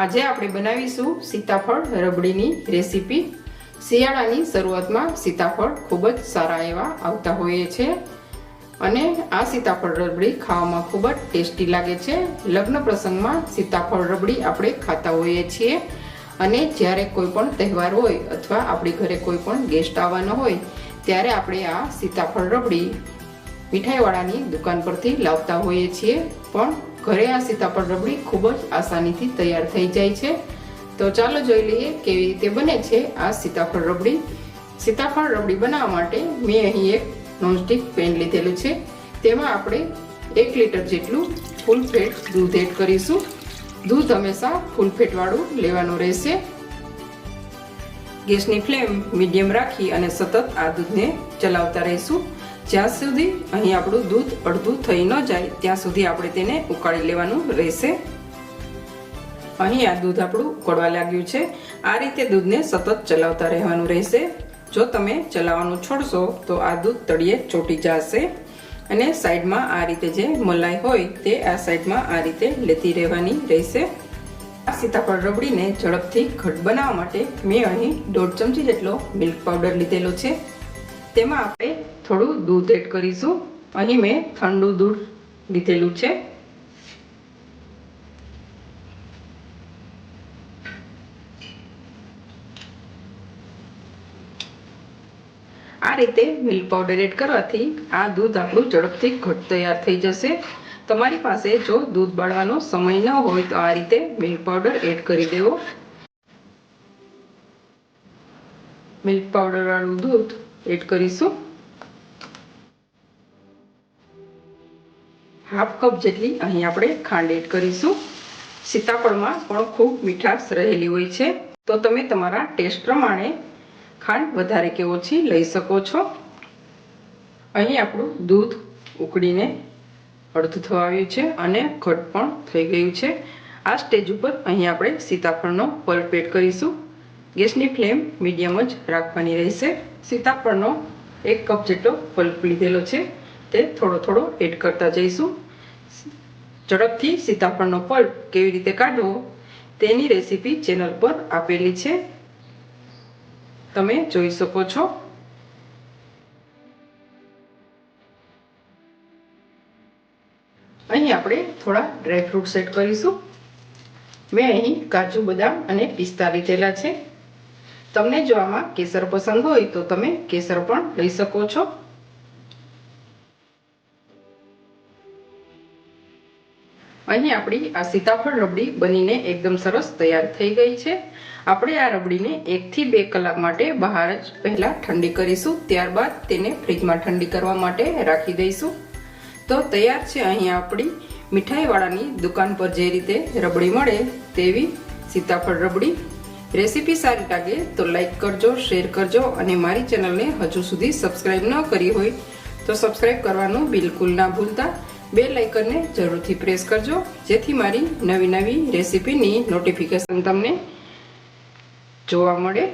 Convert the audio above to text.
આજે આપણે બનાવીશું સીતાફળ રબડીની રેસીપી। શિયાળાની શરૂઆતમાં સીતાફળ ખૂબ જ સારા એવા આવતા હોય છે અને આ સીતાફળ રબડી ખાવામાં ખૂબ જ ટેસ્ટી લાગે છે। લગ્ન પ્રસંગમાં સીતાફળ રબડી આપણે ખાતા હોઈએ છીએ અને જ્યારે કોઈ પણ તહેવાર હોય અથવા આપણી ઘરે કોઈ પણ ગેસ્ટ આવવાનો હોય ત્યારે આપણે આ સીતાફળ રબડી મીઠાઈવાળાની દુકાન પરથી લાવતા હોઈએ છીએ, પણ ઘરે આ સીતાફળ રબડી ખૂબ જ આસાનીથી તૈયાર થઈ જાય છે। તો ચાલો જોઈ લઈએ કેવી રીતે બને છે આ સીતાફળ રબડી। સીતાફળ રબડી બનાવવા માટે મેં અહીં એક નોનસ્ટિક પેન લીધેલું છે, તેમાં આપણે 1 લીટર જેટલું ફૂલ ફેટ દૂધ એડ કરીશું। દૂધ હંમેશા ફૂલ ફેટવાળું લેવાનું રહેશે। ગેસની ફ્લેમ મીડિયમ રાખી અને સતત આ દૂધને ચલાવતા રહીશું જ્યાં સુધી અહીં આપણું દૂધ અડધું થઈ ન જાય ત્યાં સુધી આપણે તેને ઉકાળી લેવાનું રહેશે। અહીં આ દૂધ આપણું ઉકળવા લાગ્યું છે, આ રીતે દૂધને સતત ચલાવતા રહેવાનું રહેશે। જો તમે ચલાવવાનું છોડશો તો આ દૂધ તળિયે ચોંટી જશે અને સાઈડમાં આ રીતે જે મલાઈ હોય તે આ સાઈડમાં આ રીતે લેતી રહેવાની રહેશે। આ સીતાફળ રબડીને ઝડપથી ઘટ બનાવવા માટે મેં અહીં 1.5 ચમચી જેટલો મિલ્ક પાવડર લીધેલો છે, તેમાં આપણે થોડું દૂધ એડ કરીશું। અહીં મેં ઠંડુ દૂધ લીધેલું છે। આ રીતે મિલ્ક પાવડર એડ કરવાથી આ દૂધ આપણું ઝડપથી ઘટ તૈયાર થઈ જશે। તમારી પાસે જો દૂધ બાળવાનો સમય ન હોય તો આ રીતે મિલ્ક પાવડર એડ કરી દેવો। મિલ્ક પાવડર વાળું દૂધ એડ કરીશું। હાફ કપ જેટલી અહીં આપણે ખાંડ એડ કરીશું। સીતાફળમાં પણ ખૂબ મીઠાશ રહેલી હોય છે, તો તમે તમારા ટેસ્ટ પ્રમાણે ખાંડ વધારે કે ઓછી લઈ શકો છો। અહીં આપણું દૂધ ઉકળીને અડધું થવા આવ્યું છે અને ઘટ પણ થઈ ગયું છે। આ સ્ટેજ ઉપર અહીં આપણે સીતાફળનો પલ્પ એડ કરીશું। ગેસની ફ્લેમ મીડિયમ જ રાખવાની રહેશે। સીતાફળનો 1 કપ જેટલો પલ્પ લીધેલો છે, તે થોડો થોડો એડ કરતા જઈશું। ઝડપથી સીતાફળનો પલ્પ કેવી રીતે કાઢવો તેની રેસીપી ચેનલ પર આપેલી છે, તમે જોઈ શકો છો। અહીં આપણે થોડા ડ્રાયફ્રૂટ્સ એડ કરીશું। મેં અહીં કાજુ, બદામ અને પિસ્તા લીધેલા છે। તમને જો આમાં કેસર પસંદ હોય તો તમે કેસર પણ લઈ શકો છો। અહીં આપણી આ સીતાફળ રબડી બનીને એકદમ સરસ તૈયાર થઈ ગઈ છે। આપણે આ રબડીને 1 થી 2 કલાક માટે બહાર જ પહેલા ઠંડી કરીશું, ત્યારબાદ તેને ફ્રીજમાં ઠંડી કરવા માટે રાખી દઈશું। તો તૈયાર છે અહીં આપણી મીઠાઈવાળાની દુકાન પર જે રીતે રબડી મળે તેવી સીતાફળ રબડી। રેસીપી સારી લાગે તો લાઈક કરજો, શેર કરજો અને મારી ચેનલને હજુ સુધી સબસ્ક્રાઈબ ન કરી હોય તો સબસ્ક્રાઈબ કરવાનું બિલકુલ ના ભૂલતા। બેલ આઇકનને જરૂરથી પ્રેસ કરજો જેથી મારી નવી નવી રેસીપીની નોટિફિકેશન તમને જોવા મળે।